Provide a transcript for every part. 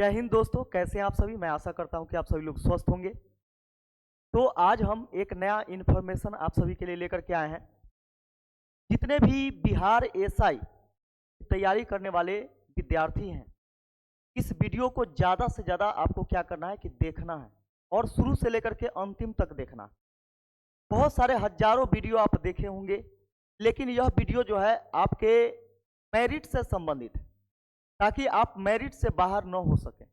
जय हिंद दोस्तों, कैसे हैं आप सभी। मैं आशा करता हूं कि आप सभी लोग स्वस्थ होंगे। तो आज हम एक नया इन्फॉर्मेशन आप सभी के लिए लेकर के आए हैं। जितने भी बिहार एसआई की तैयारी करने वाले विद्यार्थी हैं, इस वीडियो को ज़्यादा से ज़्यादा आपको क्या करना है कि देखना है और शुरू से लेकर के अंतिम तक देखना। बहुत सारे हजारों वीडियो आप देखे होंगे, लेकिन यह वीडियो जो है आपके मेरिट से संबंधित है, ताकि आप मेरिट से बाहर न हो सके।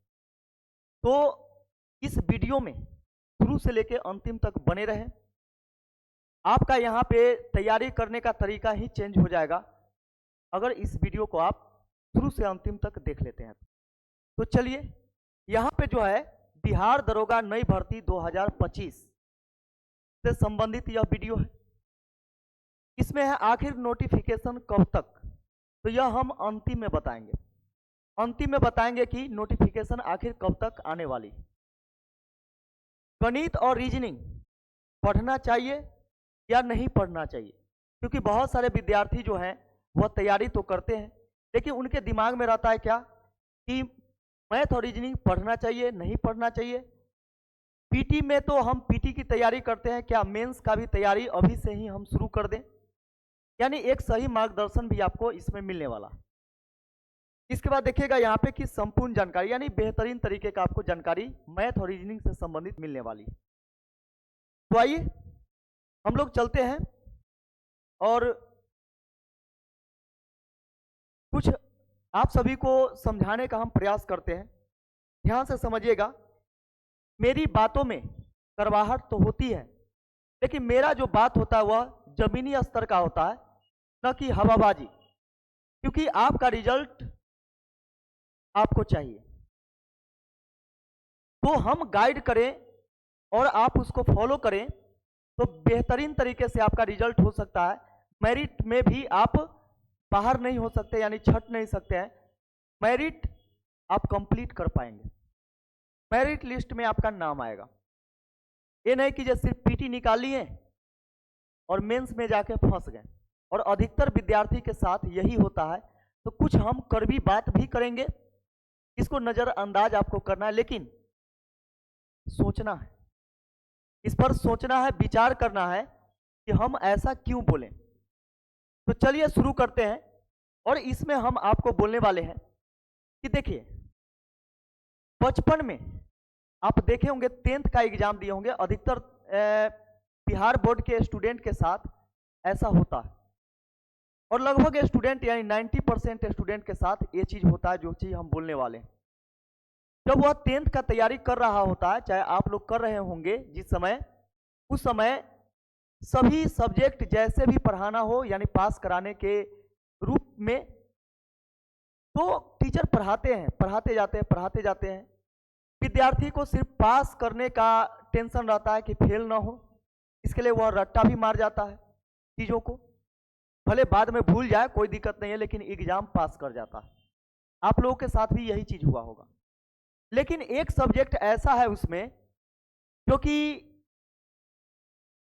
तो इस वीडियो में शुरू से लेकर अंतिम तक बने रहें। आपका यहाँ पे तैयारी करने का तरीका ही चेंज हो जाएगा अगर इस वीडियो को आप शुरू से अंतिम तक देख लेते हैं। तो चलिए, यहाँ पे जो है बिहार दरोगा नई भर्ती 2025 से संबंधित यह वीडियो है। इसमें है आखिर नोटिफिकेशन कब तक, तो यह हम अंतिम में बताएंगे। अंतिम में बताएंगे कि नोटिफिकेशन आखिर कब तक आने वाली है। गणित और रीजनिंग पढ़ना चाहिए या नहीं पढ़ना चाहिए, क्योंकि बहुत सारे विद्यार्थी जो हैं वह तैयारी तो करते हैं, लेकिन उनके दिमाग में रहता है क्या कि मैथ और रीजनिंग पढ़ना चाहिए नहीं पढ़ना चाहिए। पीटी में तो हम पीटी की तैयारी करते हैं, क्या मेंस का भी तैयारी अभी से ही हम शुरू कर दें? यानी एक सही मार्गदर्शन भी आपको इसमें मिलने वाला। इसके बाद देखिएगा यहाँ पे कि संपूर्ण जानकारी, यानी बेहतरीन तरीके का आपको जानकारी मैथ और रीजनिंग से संबंधित मिलने वाली। तो आइए हम लोग चलते हैं और कुछ आप सभी को समझाने का हम प्रयास करते हैं। ध्यान से समझिएगा, मेरी बातों में करवाहट तो होती है, लेकिन मेरा जो बात होता है वह जमीनी स्तर का होता है, न कि हवाबाजी, क्योंकि आपका रिजल्ट आपको चाहिए। तो हम गाइड करें और आप उसको फॉलो करें तो बेहतरीन तरीके से आपका रिजल्ट हो सकता है। मेरिट में भी आप बाहर नहीं हो सकते, यानी छट नहीं सकते हैं। मेरिट आप कंप्लीट कर पाएंगे, मेरिट लिस्ट में आपका नाम आएगा। ये नहीं कि जैसे सिर्फ पीटी निकाली है और मेंस में जाके फंस गए, और अधिकतर विद्यार्थी के साथ यही होता है। तो कुछ हम कड़वी बात भी करेंगे, इसको नज़रअंदाज आपको करना है, लेकिन सोचना है, इस पर सोचना है, विचार करना है कि हम ऐसा क्यों बोलें। तो चलिए शुरू करते हैं। और इसमें हम आपको बोलने वाले हैं कि देखिए, बचपन में आप देखे होंगे 10th का एग्जाम दिए होंगे, अधिकतर बिहार बोर्ड के स्टूडेंट के साथ ऐसा होता है, और लगभग स्टूडेंट यानी 90% स्टूडेंट के साथ ये चीज़ होता है जो चीज़ हम बोलने वाले हैं। जब वह 10th का तैयारी कर रहा होता है, चाहे आप लोग कर रहे होंगे जिस समय, उस समय सभी सब्जेक्ट जैसे भी पढ़ाना हो, यानी पास कराने के रूप में, तो टीचर पढ़ाते हैं, पढ़ाते जाते हैं। विद्यार्थी को सिर्फ पास करने का टेंशन रहता है कि फेल ना हो, इसके लिए वह रट्टा भी मार जाता है चीज़ों को। भले बाद में भूल जाए कोई दिक्कत नहीं है, लेकिन एग्जाम पास कर जाता है। आप लोगों के साथ भी यही चीज़ हुआ होगा। लेकिन एक सब्जेक्ट ऐसा है उसमें जो कि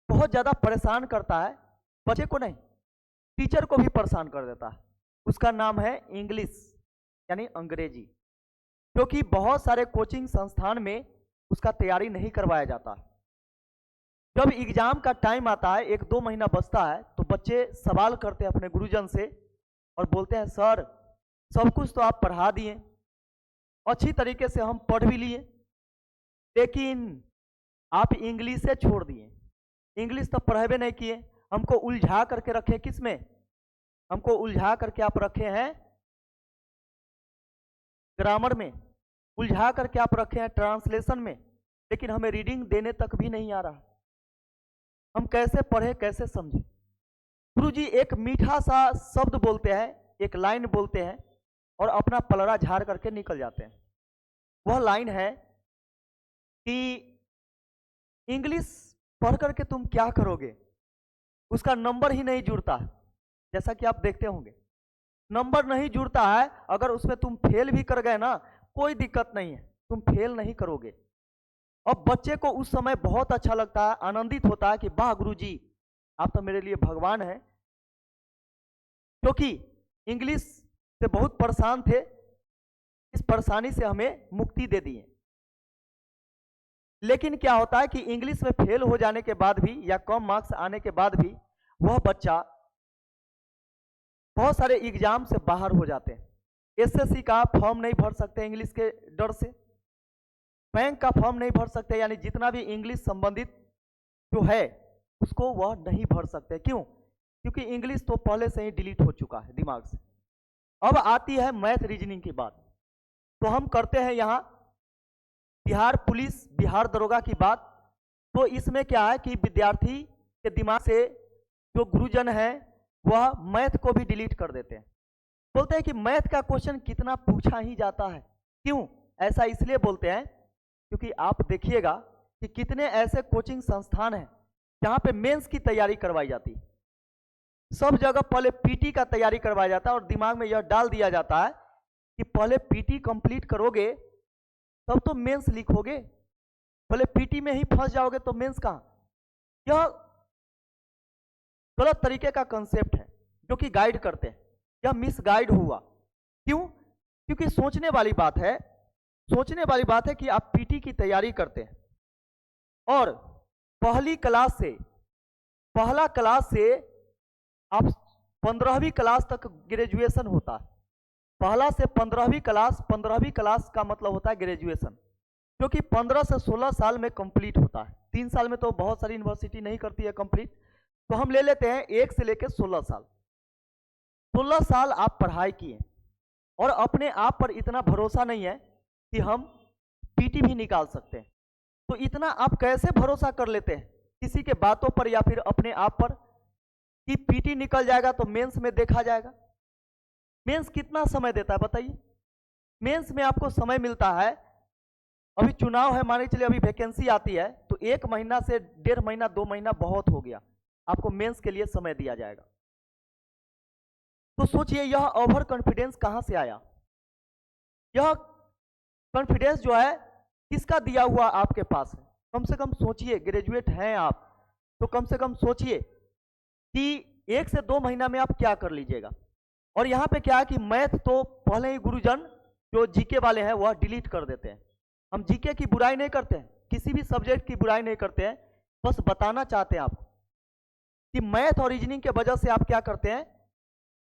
बहुत ज़्यादा परेशान करता है, बच्चे को नहीं टीचर को भी परेशान कर देता है। उसका नाम है इंग्लिश, यानी अंग्रेजी, क्योंकि बहुत सारे कोचिंग संस्थान में उसका तैयारी नहीं करवाया जाता। जब एग्जाम का टाइम आता है, 1-2 महीना बचता है, तो बच्चे सवाल करते हैं अपने गुरुजन से और बोलते हैं, सर सब कुछ तो आप पढ़ा दिए, अच्छी तरीके से हम पढ़ भी लिए, लेकिन आप इंग्लिश से छोड़ दिए, इंग्लिश तो पढ़ावे नहीं किए, हमको उलझा करके रखे। किस में? हमको उलझा करके आप रखे हैं ग्रामर में, उलझा करके आप रखे हैं ट्रांसलेशन में, लेकिन हमें रीडिंग देने तक भी नहीं आ रहा। हम कैसे पढ़े, कैसे समझे? गुरुजी एक मीठा सा शब्द बोलते हैं, एक लाइन बोलते हैं और अपना पलड़ा झाड़ करके निकल जाते हैं। वह लाइन है कि इंग्लिश पढ़ करके तुम क्या करोगे, उसका नंबर ही नहीं जुड़ता। जैसा कि आप देखते होंगे, नंबर नहीं जुड़ता है। अगर उसमें तुम फेल भी कर गए ना, कोई दिक्कत नहीं है, तुम फेल नहीं करोगे। और बच्चे को उस समय बहुत अच्छा लगता है, आनंदित होता है कि वाह गुरुजी, आप तो मेरे लिए भगवान हैं, क्योंकि इंग्लिश से बहुत परेशान थे, इस परेशानी से हमें मुक्ति दे दी है। लेकिन क्या होता है कि इंग्लिश में फेल हो जाने के बाद भी या कम मार्क्स आने के बाद भी वह बच्चा बहुत सारे एग्जाम से बाहर हो जाते हैं। एसएससी का फॉर्म नहीं भर सकते इंग्लिश के डर से, बैंक का फॉर्म नहीं भर सकते, यानी जितना भी इंग्लिश संबंधित जो है उसको वह नहीं भर सकते। क्यों? क्योंकि इंग्लिश तो पहले से ही डिलीट हो चुका है दिमाग से। अब आती है मैथ रीजनिंग की बात। तो हम करते हैं यहाँ बिहार पुलिस, बिहार दरोगा की बात। तो इसमें क्या है कि विद्यार्थी के दिमाग से जो गुरुजन है वह मैथ को भी डिलीट कर देते हैं। बोलते हैं कि मैथ का क्वेश्चन कितना पूछा ही जाता है। क्यों ऐसा इसलिए बोलते हैं क्योंकि आप देखिएगा कि कितने ऐसे कोचिंग संस्थान हैं जहां पे मेंस की तैयारी करवाई जाती है। सब जगह पहले पीटी का तैयारी करवाया जाता है और दिमाग में यह डाल दिया जाता है कि पहले पीटी कंप्लीट करोगे तब तो मेंस लिखोगे, पहले पीटी में ही फंस जाओगे तो मेंस कहां। यह गलत तरीके का कंसेप्ट है जो कि गाइड करते हैं, यह मिस गाइड हुआ। क्यों? क्योंकि सोचने वाली बात है, सोचने वाली बात है कि आप पीटी की तैयारी करते हैं और पहला क्लास से आप 15वीं क्लास तक ग्रेजुएशन होता है। पहला से 15वीं क्लास का मतलब होता है ग्रेजुएशन, जो कि 15 से 16 साल में कंप्लीट होता है। 3 साल में तो बहुत सारी यूनिवर्सिटी नहीं करती है कंप्लीट, तो हम ले लेते हैं 1 से लेकर 16 साल। 16 साल आप पढ़ाई किए और अपने आप पर इतना भरोसा नहीं है कि हम पीटी भी निकाल सकते हैं। तो इतना आप कैसे भरोसा कर लेते हैं किसी के बातों पर या फिर अपने आप पर कि पीटी निकल जाएगा तो मेंस में देखा जाएगा। मेंस कितना समय देता है बताइए? मेंस में आपको समय मिलता है, अभी चुनाव है, मान के चलिए अभी वैकेंसी आती है तो 1 महीना से 1.5 महीना 2 महीना बहुत हो गया, आपको मेंस के लिए समय दिया जाएगा। तो सोचिए यह ओवर कॉन्फिडेंस कहां से आया? यह कॉन्फिडेंस जो है किसका दिया हुआ आपके पास है? कम से कम सोचिए, ग्रेजुएट हैं आप तो कम से कम सोचिए कि 1 से 2 महीना में आप क्या कर लीजिएगा। और यहाँ पे क्या है कि मैथ तो पहले ही गुरुजन जो जीके वाले हैं वह डिलीट कर देते हैं। हम जीके की बुराई नहीं करते हैं, किसी भी सब्जेक्ट की बुराई नहीं करते हैं, बस बताना चाहते हैं आपको कि मैथ और रीजनिंग के वजह से आप क्या करते हैं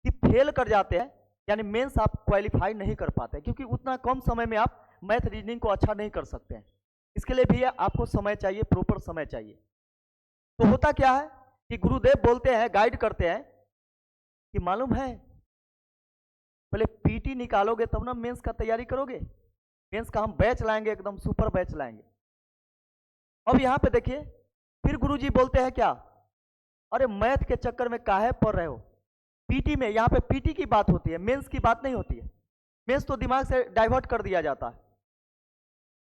कि फेल कर जाते हैं, यानी मेंस आप क्वालिफाई नहीं कर पाते क्योंकि उतना कम समय में आप मैथ रीजनिंग को अच्छा नहीं कर सकते हैं। इसके लिए भी आपको समय चाहिए, प्रॉपर समय चाहिए। तो होता क्या है कि गुरुदेव बोलते हैं, गाइड करते हैं कि मालूम है पहले पीटी निकालोगे तब ना मेंस का तैयारी करोगे। मेंस का हम बैच लाएंगे, एकदम सुपर बैच लाएंगे। अब यहाँ पे देखिए फिर गुरुजी बोलते हैं क्या, अरे मैथ के चक्कर में काहे पढ़ रहे हो, पीटी में, यहाँ पे पीटी की बात होती है, मेंस की बात नहीं होती है। मेंस तो दिमाग से डाइवर्ट कर दिया जाता है।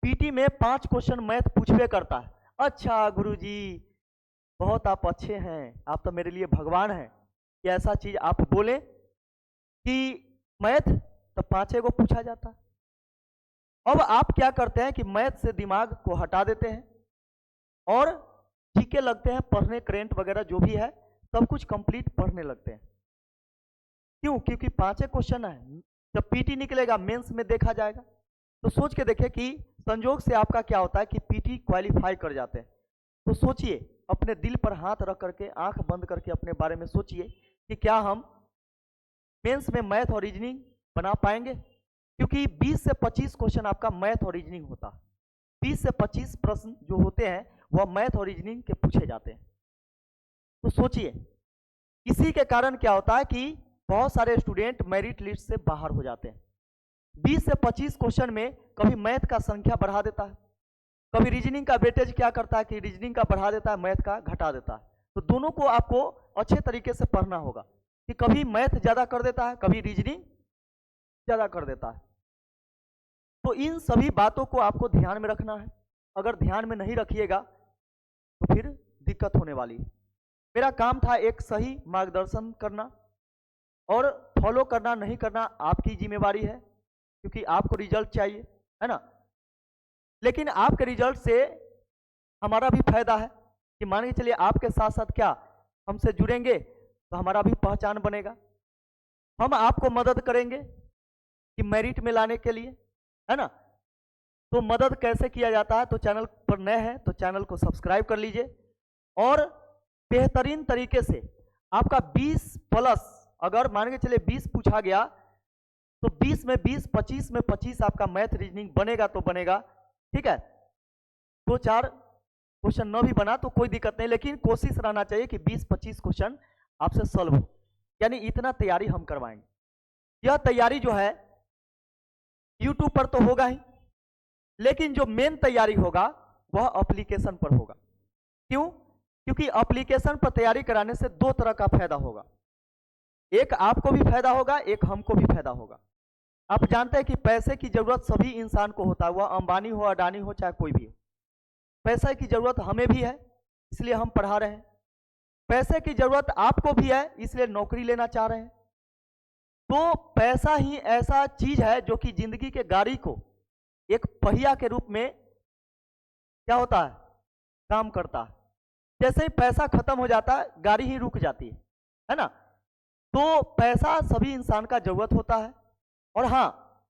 पीटी में 5 क्वेश्चन मैथ पूछवे करता है। अच्छा गुरुजी बहुत आप अच्छे हैं, आप तो मेरे लिए भगवान हैं कि ऐसा चीज आप बोले कि मैथ तो 5 को पूछा जाता है। अब आप क्या करते हैं कि मैथ से दिमाग को हटा देते हैं और जीके लगते हैं पढ़ने, करेंट वगैरह जो भी है सब कुछ कंप्लीट पढ़ने लगते हैं। क्यों? क्योंकि 5 क्वेश्चन है, जब पीटी निकलेगा मेंस में देखा जाएगा। तो सोच के देखिए कि संजोग से आपका क्या होता है कि पीटी क्वालिफाई कर जाते हैं। तो सोचिए, अपने दिल पर हाथ रख करके, आंख बंद करके अपने बारे में सोचिए कि क्या हम मेंस में मैथ और रीजनिंग बना पाएंगे? क्योंकि 20 से 25 क्वेश्चन आपका मैथ और रीजनिंग होता है। 20 से 25 प्रश्न जो होते हैं वह मैथ और रीजनिंग के पूछे जाते हैं। तो सोचिए, इसी के कारण क्या होता है कि बहुत सारे स्टूडेंट मेरिट लिस्ट से बाहर हो जाते हैं। 20 से 25 क्वेश्चन में कभी मैथ का संख्या बढ़ा देता है, कभी रीजनिंग का वेटेज क्या करता है कि रीजनिंग का बढ़ा देता है, मैथ का घटा देता है। तो दोनों को आपको अच्छे तरीके से पढ़ना होगा कि कभी मैथ ज़्यादा कर देता है, कभी रीजनिंग ज़्यादा कर देता है। तो इन सभी बातों को आपको ध्यान में रखना है। अगर ध्यान में नहीं रखिएगा तो फिर दिक्कत होने वाली है। मेरा काम था एक सही मार्गदर्शन करना, और फॉलो करना नहीं करना आपकी जिम्मेवारी है क्योंकि आपको रिजल्ट चाहिए, है ना। लेकिन आपके रिजल्ट से हमारा भी फायदा है कि मान के चलिए आपके साथ साथ क्या हमसे जुड़ेंगे तो हमारा भी पहचान बनेगा, हम आपको मदद करेंगे कि मेरिट में लाने के लिए, है ना। तो मदद कैसे किया जाता है, तो चैनल पर नए हैं तो चैनल को सब्सक्राइब कर लीजिए और बेहतरीन तरीके से आपका 20 प्लस, अगर मान के चलिए 20 पूछा गया तो 20 में 20, 25 में 25 आपका मैथ रीजनिंग बनेगा तो बनेगा, ठीक है। 2-4 क्वेश्चन न भी बना तो कोई दिक्कत नहीं, लेकिन कोशिश रहना चाहिए कि 20-25 क्वेश्चन आपसे सॉल्व हो, यानी इतना तैयारी हम करवाएंगे। यह तैयारी जो है यूट्यूब पर तो होगा ही, लेकिन जो मेन तैयारी होगा वह एप्लीकेशन पर होगा। क्यों? क्योंकि एप्लीकेशन पर तैयारी कराने से दो तरह का फायदा होगा, एक आपको भी फायदा होगा, एक हमको भी फायदा होगा। आप जानते हैं कि पैसे की जरूरत सभी इंसान को होता है, वह अंबानी हो, अडानी हो, चाहे कोई भी हो। पैसे की जरूरत हमें भी है, इसलिए हम पढ़ा रहे हैं। पैसे की जरूरत आपको भी है, इसलिए नौकरी लेना चाह रहे हैं। तो पैसा ही ऐसा चीज है जो कि जिंदगी के गाड़ी को एक पहिया के रूप में क्या होता है, काम करता है। जैसे ही पैसा खत्म हो जाता है, गाड़ी ही रुक जाती है ना। तो पैसा सभी इंसान का जरूरत होता है। और हाँ,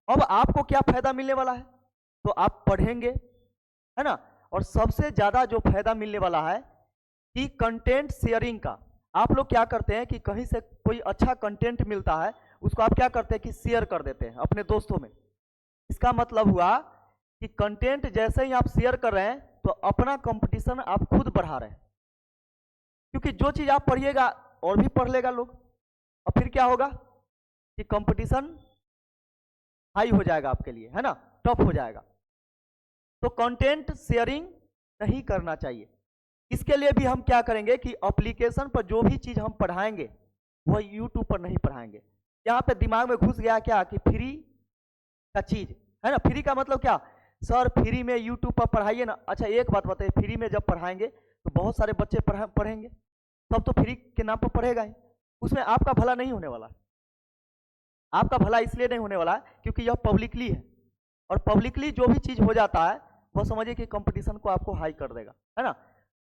अब आपको क्या फायदा मिलने वाला है, तो आप पढ़ेंगे, है ना। और सबसे ज्यादा जो फायदा मिलने वाला है कि कंटेंट शेयरिंग का। आप लोग क्या करते हैं कि कहीं से कोई अच्छा कंटेंट मिलता है, उसको आप क्या करते हैं कि शेयर कर देते हैं अपने दोस्तों में। इसका मतलब हुआ कि कंटेंट जैसे ही आप शेयर कर रहे हैं तो अपना कंपटीशन आप खुद बढ़ा रहे हैं, क्योंकि जो चीज आप पढ़िएगा और भी पढ़ लेगा लोग, और फिर क्या होगा कि कंपटीशन हाई हो जाएगा आपके लिए, है ना, टफ हो जाएगा। तो कंटेंट शेयरिंग नहीं करना चाहिए। इसके लिए भी हम क्या करेंगे कि एप्लीकेशन पर जो भी चीज हम पढ़ाएंगे वह यूट्यूब पर नहीं पढ़ाएंगे। यहाँ पे दिमाग में घुस गया क्या कि फ्री का चीज है ना, फ्री का मतलब क्या, सर फ्री में यूट्यूब पर पढ़ाइए ना। अच्छा एक बात बताइए, फ्री में जब पढ़ाएंगे तो बहुत सारे बच्चे पढ़ेंगे, तब तो फ्री के नाम पर पढ़ेगा ही, उसमें आपका भला नहीं होने वाला। आपका भला इसलिए नहीं होने वाला है क्योंकि यह पब्लिकली है, और पब्लिकली जो भी चीज हो जाता है वह समझिए कि कंपटीशन को आपको हाई कर देगा, है ना।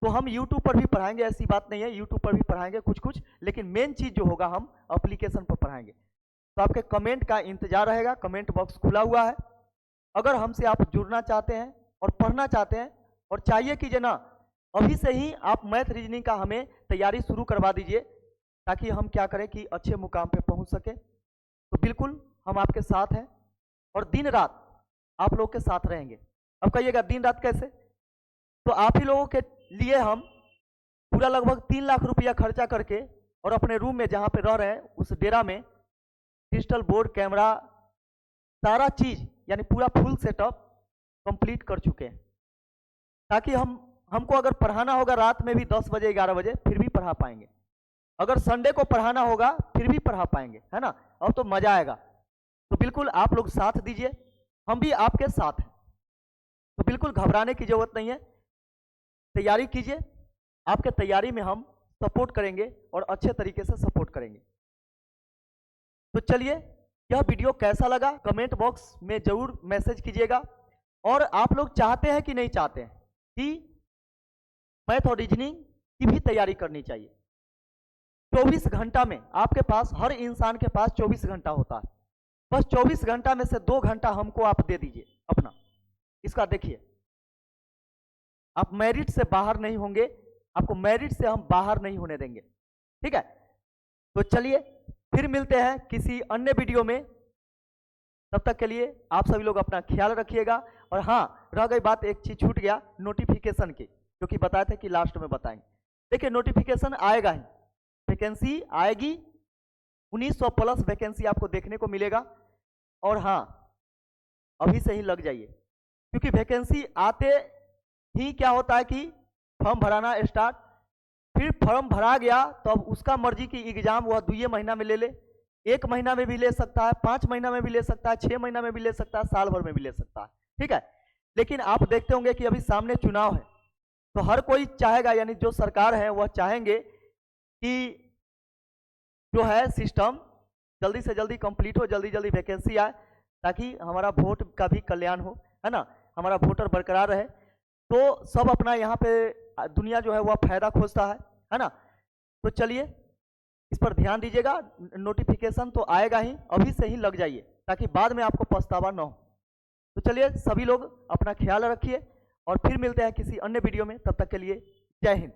तो हम यूट्यूब पर भी पढ़ाएंगे, ऐसी बात नहीं है, यूट्यूब पर भी पढ़ाएंगे कुछ कुछ, लेकिन मेन चीज जो होगा हम एप्लीकेशन पर पढ़ाएंगे। तो आपके कमेंट का इंतजार रहेगा, कमेंट बॉक्स खुला हुआ है। अगर हमसे आप जुड़ना चाहते हैं और पढ़ना चाहते हैं, और चाहिए कि जना अभी से ही आप मैथ रीजनिंग का हमें तैयारी शुरू करवा दीजिए, ताकि हम क्या करें कि अच्छे मुकाम पे पहुंच सके। तो बिल्कुल हम आपके साथ हैं और दिन रात आप लोग के साथ रहेंगे। अब कहिएगा दिन रात कैसे, तो आप ही लोगों के लिए हम पूरा लगभग 3 लाख रुपया खर्चा करके और अपने रूम में जहाँ पे रह रहे हैं उस डेरा में डिजिटल बोर्ड, कैमरा, सारा चीज यानी पूरा फुल सेटअप कंप्लीट कर चुके हैं, ताकि हमको अगर पढ़ाना होगा रात में भी 10 बजे 11 बजे फिर भी पढ़ा पाएंगे, अगर संडे को पढ़ाना होगा फिर भी पढ़ा पाएंगे, है ना। अब तो मजा आएगा। तो बिल्कुल आप लोग साथ दीजिए, हम भी आपके साथ हैं। तो बिल्कुल घबराने की जरूरत नहीं है, तैयारी कीजिए, आपके तैयारी में हम सपोर्ट करेंगे और अच्छे तरीके से सपोर्ट करेंगे। तो चलिए, यह वीडियो कैसा लगा कमेंट बॉक्स में जरूर मैसेज कीजिएगा। और आप लोग चाहते हैं कि नहीं चाहते हैं कि मैथ और रीजनिंग की भी तैयारी करनी चाहिए। 24 घंटा में आपके पास, हर इंसान के पास 24 घंटा होता है, बस 24 घंटा में से 2 घंटा हमको आप दे दीजिए अपना। इसका देखिए, आप मेरिट से बाहर नहीं होंगे, आपको मेरिट से हम बाहर नहीं होने देंगे, ठीक है। तो चलिए फिर मिलते हैं किसी अन्य वीडियो में, तब तक के लिए आप सभी लोग अपना ख्याल रखिएगा। और हाँ, रह गई बात, एक चीज छूट गया नोटिफिकेशन की, जो कि बताए थे कि लास्ट में बताएंगे। देखिए नोटिफिकेशन आएगा ही, वैकेंसी आएगी, 1900 प्लस वैकेंसी आपको देखने को मिलेगा। और हाँ, अभी से ही लग जाइए, क्योंकि वैकेंसी आते ही क्या होता है कि फॉर्म भराना स्टार्ट, फिर फॉर्म भरा गया तो अब उसका मर्जी की एग्जाम वह 2 महीना में ले ले, 1 महीना में भी ले सकता है, 5 महीना में भी ले सकता है, 6 महीना में भी ले सकता है, साल भर में भी ले सकता है, ठीक है। लेकिन आप देखते होंगे कि अभी सामने चुनाव है, तो हर कोई चाहेगा, यानी जो सरकार है वह चाहेंगे कि जो है सिस्टम जल्दी से जल्दी कंप्लीट हो, जल्दी जल्दी वैकेंसी आए, ताकि हमारा वोट का भी कल्याण हो, है ना, हमारा वोटर बरकरार रहे। तो सब अपना यहाँ पे दुनिया जो है वह फायदा खोजता है ना। तो चलिए इस पर ध्यान दीजिएगा, नोटिफिकेशन तो आएगा ही, अभी से ही लग जाइए। ताकि बाद में आपको पछतावा न हो। तो चलिए सभी लोग अपना ख्याल रखिए और फिर मिलते हैं किसी अन्य वीडियो में, तब तक के लिए जय हिंद।